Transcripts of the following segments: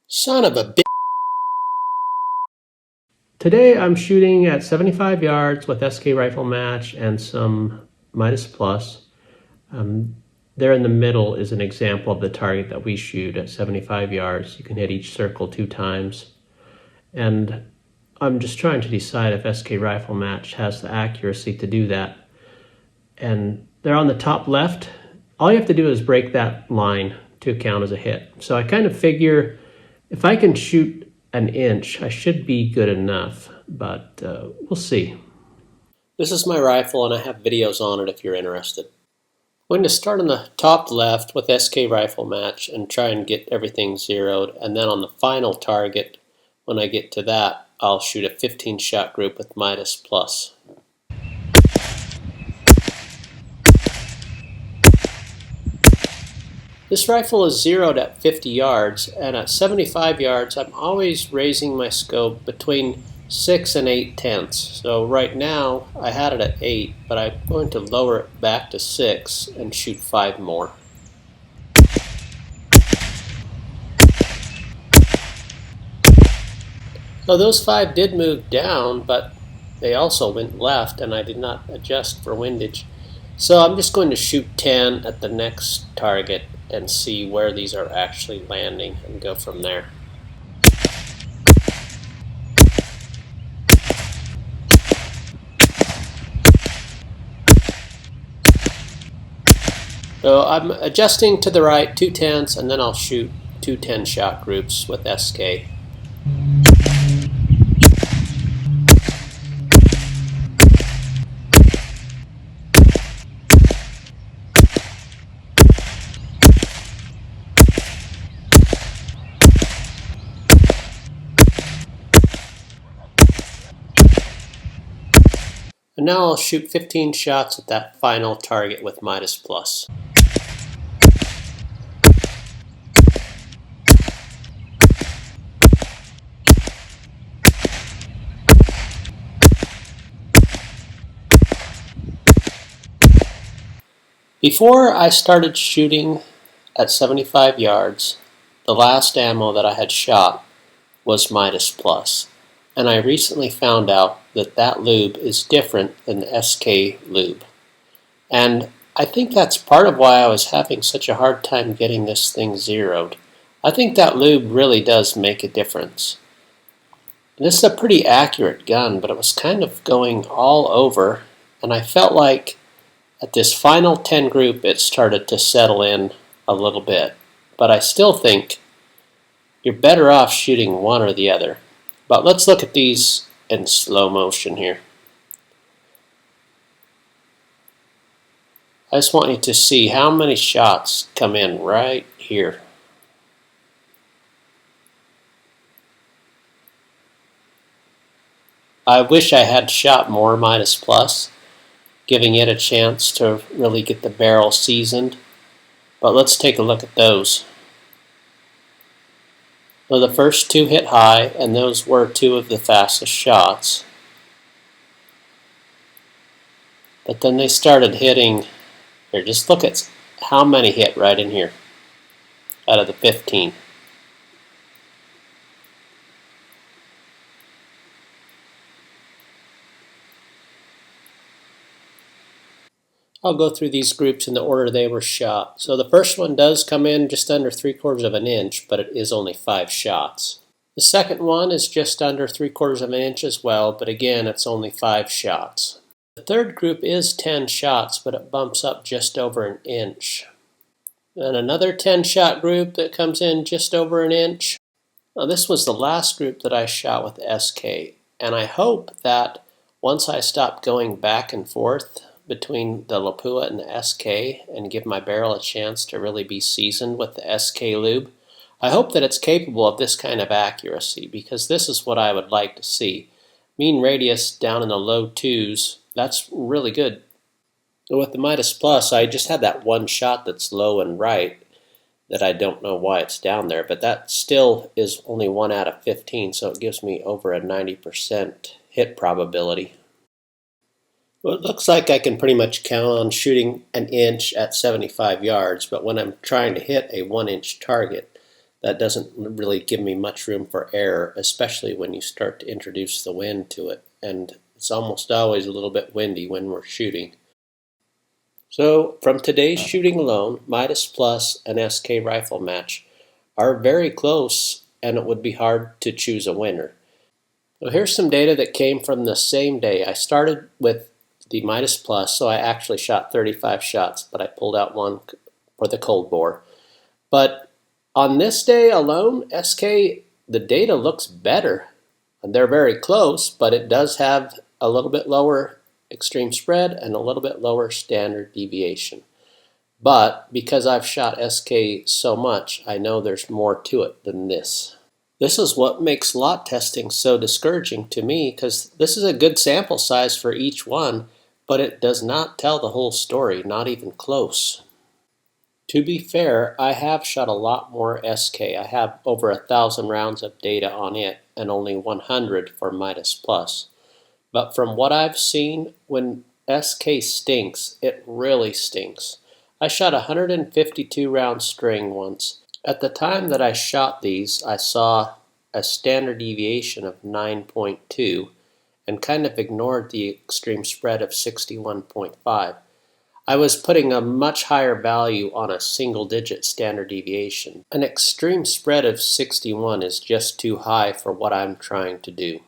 Son of a bitch. Today I'm shooting at 75 yards with SK Rifle Match and some Midas Plus. There in the middle is an example of the target that we shoot at 75 yards. You can hit each circle 2 times. And I'm just trying to decide if SK Rifle Match has the accuracy to do that. And they're on the top left. All you have to do is break that line to count as a hit. So I kind of figure if I can shoot an inch, I should be good enough, but we'll see. This is my rifle and I have videos on it if you're interested. I'm going to start on the top left with SK Rifle Match and try and get everything zeroed, and then on the final target, when I get to that, I'll shoot a 15 shot group with Midas Plus. This rifle is zeroed at 50 yards, and at 75 yards I'm always raising my scope between 6 and 8/10. So right now I had it at 8, but I'm going to lower it back to 6 and shoot 5 more. So those 5 did move down, but they also went left and I did not adjust for windage. So I'm just going to shoot 10 at the next target and see where these are actually landing and go from there. So I'm adjusting to the right 2 10s, and then I'll shoot 2 10-shot groups with SK. And now I'll shoot 15 shots at that final target with Midas Plus. Before I started shooting at 75 yards, the last ammo that I had shot was Midas Plus. And I recently found out that that lube is different than the SK lube. And I think that's part of why I was having such a hard time getting this thing zeroed. I think that lube really does make a difference. This is a pretty accurate gun, but it was kind of going all over, and I felt like at this final 10 group it started to settle in a little bit. But I still think you're better off shooting one or the other. But let's look at these in slow motion here. I just want you to see how many shots come in right here. I wish I had shot more Midas Plus, giving it a chance to really get the barrel seasoned. But let's take a look at those. So the first 2 hit high, and those were 2 of the fastest shots. But then they started hitting. Here, just look at how many hit right in here out of the 15. I'll go through these groups in the order they were shot. So the first one does come in just under 3/4 of an inch, but it is only 5 shots. The second one is just under 3/4 of an inch as well, but again, it's only 5 shots. The third group is 10 shots, but it bumps up just over an inch. And another 10-shot group that comes in just over an inch. Now, this was the last group that I shot with SK, and I hope that once I stop going back and forth between the Lapua and the SK and give my barrel a chance to really be seasoned with the SK lube, I hope that it's capable of this kind of accuracy, because this is what I would like to see. Mean radius down in the low 2s, that's really good. With the Midas Plus, I just had that one shot that's low and right that I don't know why it's down there, but that still is only 1 out of 15, so it gives me over a 90% hit probability. Well, it looks like I can pretty much count on shooting an inch at 75 yards, but when I'm trying to hit a 1-inch target, that doesn't really give me much room for error, especially when you start to introduce the wind to it. And it's almost always a little bit windy when we're shooting. So from today's shooting alone, Midas Plus and SK Rifle Match are very close, and it would be hard to choose a winner. So here's some data that came from the same day. I started with the Midas Plus, so I actually shot 35 shots, but I pulled out one for the cold bore. But on this day alone, SK, the data looks better. They're very close, but it does have a little bit lower extreme spread and a little bit lower standard deviation. But because I've shot SK so much, I know there's more to it than this. This is what makes lot testing so discouraging to me, because this is a good sample size for each one, but it does not tell the whole story, not even close. To be fair, I have shot a lot more SK. I have over 1,000 rounds of data on it and only 100 for Midas Plus. But from what I've seen, when SK stinks, it really stinks. I shot a 152 round string once. At the time that I shot these, I saw a standard deviation of 9.2 and kind of ignored the extreme spread of 61.5. I was putting a much higher value on a single-digit standard deviation. An extreme spread of 61 is just too high for what I'm trying to do.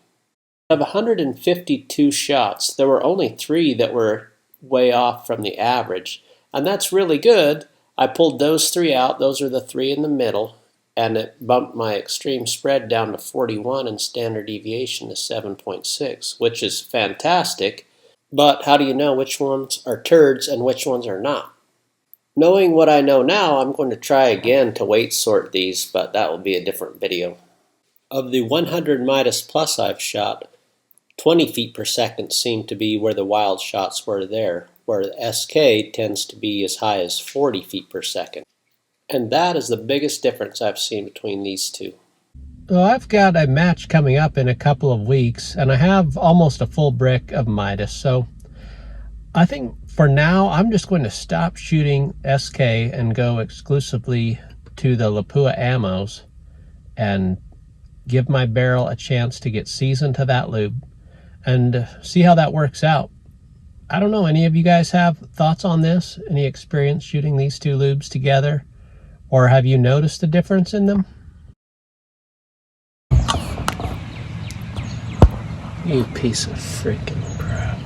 Of 152 shots, there were only 3 that were way off from the average, and that's really good. I pulled those 3 out. Those are the 3 in the middle, and it bumped my extreme spread down to 41 and standard deviation to 7.6, which is fantastic. But how do you know which ones are turds and which ones are not? Knowing what I know now, I'm going to try again to weight sort these, but that will be a different video. Of the 100 Midas Plus I've shot, 20 feet per second seem to be where the wild shots were there, where the SK tends to be as high as 40 feet per second. And that is the biggest difference I've seen between these two. Well, I've got a match coming up in a couple of weeks, and I have almost a full brick of Midas, so I think for now I'm just going to stop shooting SK and go exclusively to the Lapua ammos and give my barrel a chance to get seasoned to that lube and see how that works out. I don't know, any of you guys have thoughts on this? Any experience shooting these two lubes together? Or have you noticed a difference in them? You piece of freaking crap.